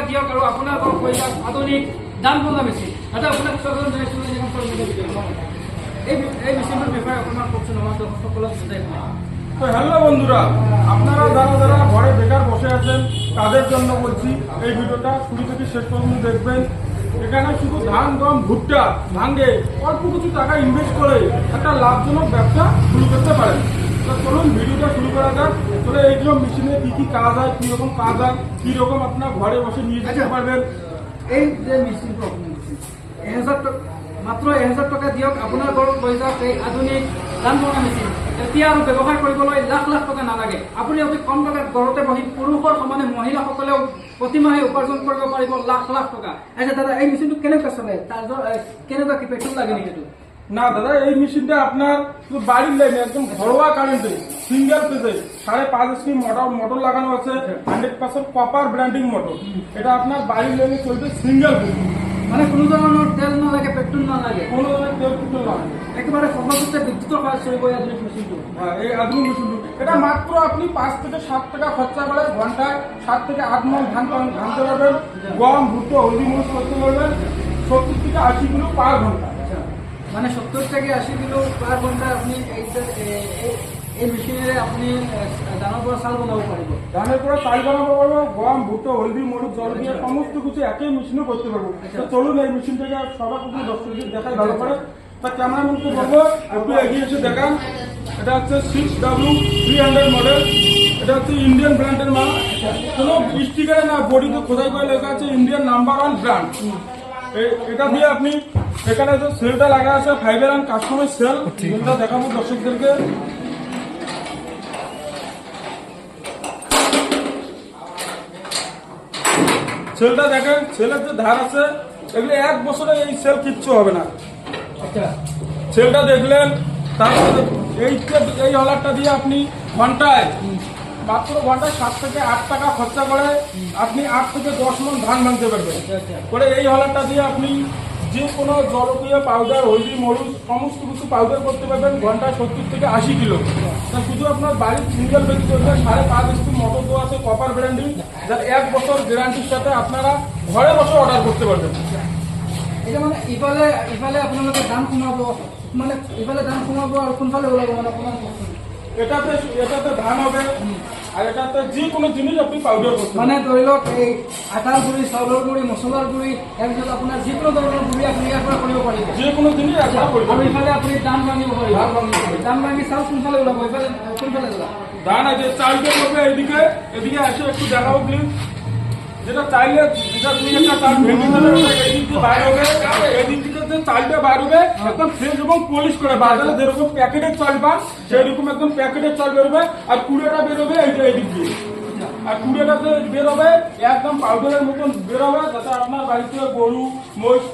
দিয়ক আৰু আপোনাৰ ঘৰত হৈ যাওক আধুনিক দান বনোৱা মেচিন। দাদা আপোনাক স্বাগতম জনাইছোঁ এই মেচিনটোৰ বিষয়ে অকণমান কওকচোন আমাৰ দৰ্শকসকলক বুজাই দিয়ক। তো হ্যালো বন্ধুরা, আপনারা যারা ঘরে বেকার বসে আছেন তাদের জন্য বলছি এই ভিডিওটা শুরু থেকে শেষ পর্যন্ত দেখবেন। এখানে শুধু ধান, গম, ভুট্টা, ভাঙ্গে অল্প কিছু টাকা ইনভেস্ট করে একটা লাভজনক ব্যবসা শুরু করতে পারেন। তো চলুন ভিডিওটা শুরু করা যাক। তাহলে এইগুলো মেশিনে কি কাজ হয়, কীরকম কাজ হয়, কীরকম আপনার ঘরে বসে নিয়ে যেতে পারবেন। এই যে মেচিনটো আপুনি মাত্ৰ 1000 টকা দিয়ক, আপোনাৰ ঘৰত লৈ যাওক এই আধুনিক ধান বনোৱা মেচিন। এতিয়া আৰু ব্যৱসায় কৰিবলৈ লাখ লাখ টকা নালাগে। আপুনি অতি কম টকাত ঘৰতে বহি পুৰুষৰ সমানে মহিলাসকলেও প্ৰতিমাহে উপাৰ্জন কৰিব পাৰিব লাখ লাখ টকা। আচ্ছা দাদা, এই মেচিনটো কেনেকুৱা চলে? তাৰ কেনেকুৱা কি পেট্ৰল লাগে নেকি? না দাদা, এই মেশিনটা আপনার শুধু বাড়ির লাইনে একদম ঘরোয়া কারেন্টে সিঙ্গেল ফেজে 5.5 HP মোটর লাগানো আছে, 100% কপার ব্র্যান্ডিং মোটর। এটা আপনার বাড়ির লাইনে চলবে সিঙ্গেল ফেজ, মানে কোনো ধৰণৰ তেল নালাগে, পেট্রোল নালাগে, কোনো ধরনের তেল পেট্রোল লাগে, একেবারে সহজতে বিদ্যুতের কাজ চলিব এই আধুনিক মেশিনটো। হ্যাঁ, এই আধুনিক মেশিনটো এটা মাত্র আপনি 5 থেকে 7 টাকা খরচা করে ঘন্টায় 7 থেকে 8 মণ ধান ভাঙতে পারবেন। গম, ভুট্টা, হলদি মরিচ করতে পারবেন 70 থেকে 80 কিলো পার ঘন্টা। মানে 70 থেকে 80 কিলো পার ঘন্টা আপনি এই মেশিনেৰে আপুনি ধানৰ পৰা চাউল বনাব পাৰিব। ধানের পরে চাল বানাবো পারবো, গম, ভুট্টা, হলদি, মরিচ, জল দিয়ে সমস্ত কিছু একই মেশিনে করতে পারবো। তো চলুন এই মেশিনটাকে সবার প্রথমে দর্শকদের দেখাই ভালো করে। তা ক্যামেরাম্যানকে বলবো একটু এগিয়ে এসে দেখান। এটা হচ্ছে 6W300 মডেল। এটা হচ্ছে ইন্ডিয়ান ব্র্যান্ডের মাল। কোনো স্টিকারে না, বডিতে খোদাই করে লেখা আছে ইন্ডিয়ান নাম্বার 1 ব্র্যান্ড। এটা দিয়ে আপনি এখানে যে সেলটা লাগা আছে ফাইবার অ্যান্ড কাস্টমার সেল, এটা দেখাবো দর্শকদেরকে। সেলটা দেখেন, সেলের যে ধার আছে এগুলো 1 বছরে এই সেল কিচ্ছু হবে না। আচ্ছা, সেলটা দেখলেন, তারপরে এই হলারটা দিয়ে আপনি ঘন্টায় মাত্র ঘন্টায় 7 থেকে 8 টাকা খরচা করে আপনি 8 থেকে 10 মণ ধান ভাঙতে পারবেন। করে এই হলারটা দিয়ে আপনি যে কোনো জলকীয় পাউডার, হলদি, মরিচ সমস্ত কিছু পাউডার করতে পারবেন ঘন্টায় 70 থেকে 80 কিলো। তা শুধু আপনার বাড়ির সিঙ্গেল বেজ করবে 5.5 HP মোটর দেওয়া আছে কপার ব্র্যান্ডিং, যার 1 বছর গ্যারান্টির সাথে আপনারা ঘরে বসে অর্ডার করতে পারবেন। এটা মানে ইফালে আপোনালোকে দাম কমাব, মানে ইফালে দাম কমাব আৰু কোনফালে ওলাব মানে অকণমান কওকচোন। এটাতে ধান হবে আর এটাতে যে কোনো জিনিস আপনি পাউডার করতে মানে ধৰি লওক এই আটাৰ গুড়ি, চাউলৰ গুড়ি, মছলাৰ গুড়ি, তাৰপিছত আপোনাৰ যিকোনো ধৰণৰ গুড়ি আপুনি ইয়াৰ পৰা কৰিব পাৰিব। যে কোনো জিনিস আপনারা করতে আৰু পারবেন। ইফালে আপুনি দাম ভাঙিব পাৰিব। দাম ভাঙি চাউল কোনফালে ওলাব, ইফালে কোনফালে ওলাব? ধান আছে চালটা করবে এদিকে এসে একটু দেখাও প্লিজ। যেটা চাইলে যেটা দুই একটা চাল ভেঙে দিলে এদিক দিয়ে বাইর হবে, এদিক থেকে যে চালটা বাইর হবে একদম ফ্রেশ এবং পলিশ করে বাজারে যেরকম প্যাকেটের চাল পান সেরকম একদম প্যাকেটের চাল বেরোবে। আর কুড়েটা বেরোবে এদিক দিয়ে, আর কুড়েটা যে বেরোবে একদম পাউডারের মতন বেরোবে, যাতে আপনার বাড়িতে গরু, মহিষ